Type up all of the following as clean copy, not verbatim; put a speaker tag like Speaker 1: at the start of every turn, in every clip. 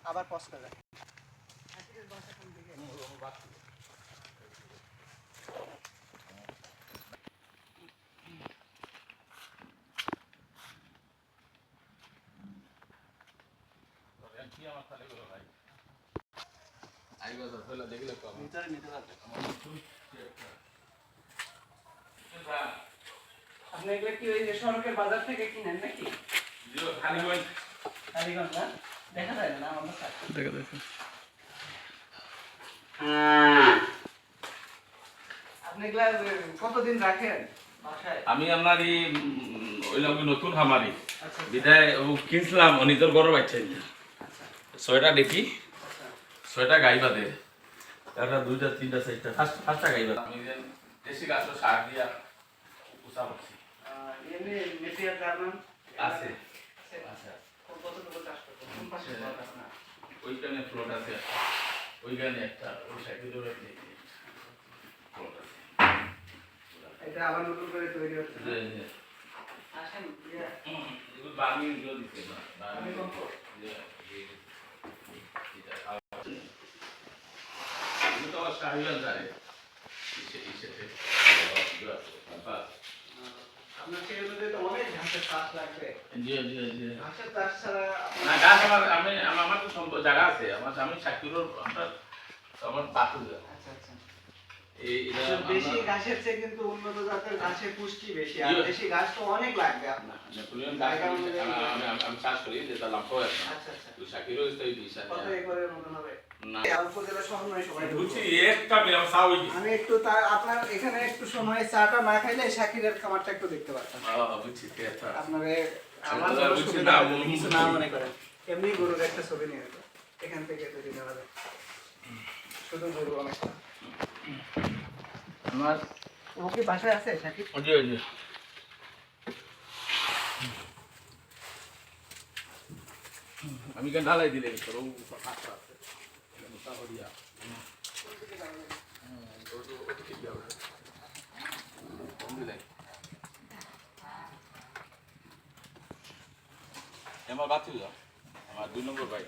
Speaker 1: আবার পজ করে রাখ। ভিতরে নিতে পারবে। আপনি এগুলো কি ওই যে সড়কের বাজার থেকে কিনেন নাকি? কালীগঞ্জ না? দেখা যায় না আমাদের সাথে।
Speaker 2: দেখা যাচ্ছে।
Speaker 1: আপনি এগুলা কতদিন রাখেন বাসায়?
Speaker 3: আমি আপনার ওইলাম নতুন খামারি
Speaker 1: আচ্ছা
Speaker 3: বিদায় কিনছিলাম নিজের গরু বাচ্চা
Speaker 1: আচ্ছা
Speaker 3: 6টা দেখি
Speaker 1: আচ্ছা
Speaker 3: 6টা গাই বাঁধে একটা 2টা 3টা 4টা 5টা গাই বাঁধে আমি যে দেশি গাছ সার দিয়া উষা করছি
Speaker 1: এমনি নেপিয়ার জার্মান
Speaker 3: আছে
Speaker 1: আচ্ছা কতটুকু চাষ করবেন? কোন পাশে প্লট আপনার?
Speaker 3: ওইখানে ফ্লোট আছে ওইখানে একটা ওই সাইডে ধরে ফ্লোট আছে
Speaker 1: এটা আবার নতুন করে তৈরি হচ্ছে না?
Speaker 3: যে
Speaker 1: আসেন
Speaker 3: এগুলো বার্মি গুলো দিতে না
Speaker 1: আমি কত
Speaker 3: তো আবার শাহিওয়াল জানে
Speaker 1: আপনার সেই অনুযায়ী তো অনেক ঘাসের চাষ লাগবে।
Speaker 3: জি জি জি
Speaker 1: ঘাসের চাষ ছাড়া
Speaker 3: না গাছ আমার তো জায়গা আছে আমি 60 কিলোর আমার পাতু
Speaker 1: আচ্ছা আচ্ছা
Speaker 3: এই
Speaker 1: বেশি ঘাসের চেয়ে কিন্তু উন্নত জাতের ঘাসের পুষ্টি বেশি আর বেশি ঘাস তো অনেক লাগবে আপনার।
Speaker 3: নেপোলিয়ন গাছ আমি চাষ করি যেটা লাভ হয়
Speaker 1: আচ্ছা আচ্ছা
Speaker 3: তো 60 কিলো ইস্তাই দিশা
Speaker 1: কত একরের মতন হবে?
Speaker 3: না
Speaker 1: উপজেলা সমন্বয় সবাই
Speaker 3: বুঝছি একটা মিলাম সাউই
Speaker 1: আমি একটু আপনার এখানে একটু সময় চাটা না খাইলে শাকিরের খামারটা একটু দেখতে পারতাম।
Speaker 3: বুঝছি এটা
Speaker 1: আপনারে আমার
Speaker 3: আচ্ছা, বুঝছি,
Speaker 1: সুবিধা
Speaker 3: না,
Speaker 1: হবে, কিছু না মনে করেন। এমনি গরুর একটা ছবি নিয়ে নেবো এখান থেকে তৈরি করা যাবে শুধু গরু অনেকটা।
Speaker 3: আমার
Speaker 1: ও কি বাসায় আছে শাকির?
Speaker 3: জি জি আমি কেন ঢালাই দিলে তোর ফাঁকা আছে মোটা হরিয়া আমার বাতি আমার 2 নম্বর ভাই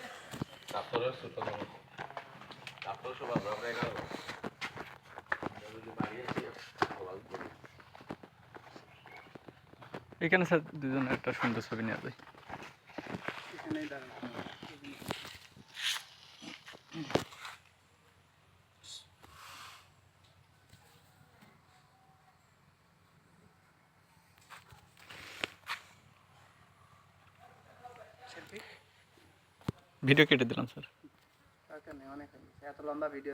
Speaker 3: তারপরে ছোট তারপরে সব আমরা 11
Speaker 2: এখানে স্যার দুজনের একটা সুন্দর ছবি নেওয়া যায়।
Speaker 1: এখানেই দাঁড়ান।
Speaker 2: ভিডিও কেটে দিলাম স্যার।
Speaker 1: দরকার নেই, অনেক হয়ে গেছে। এত লম্বা ভিডিও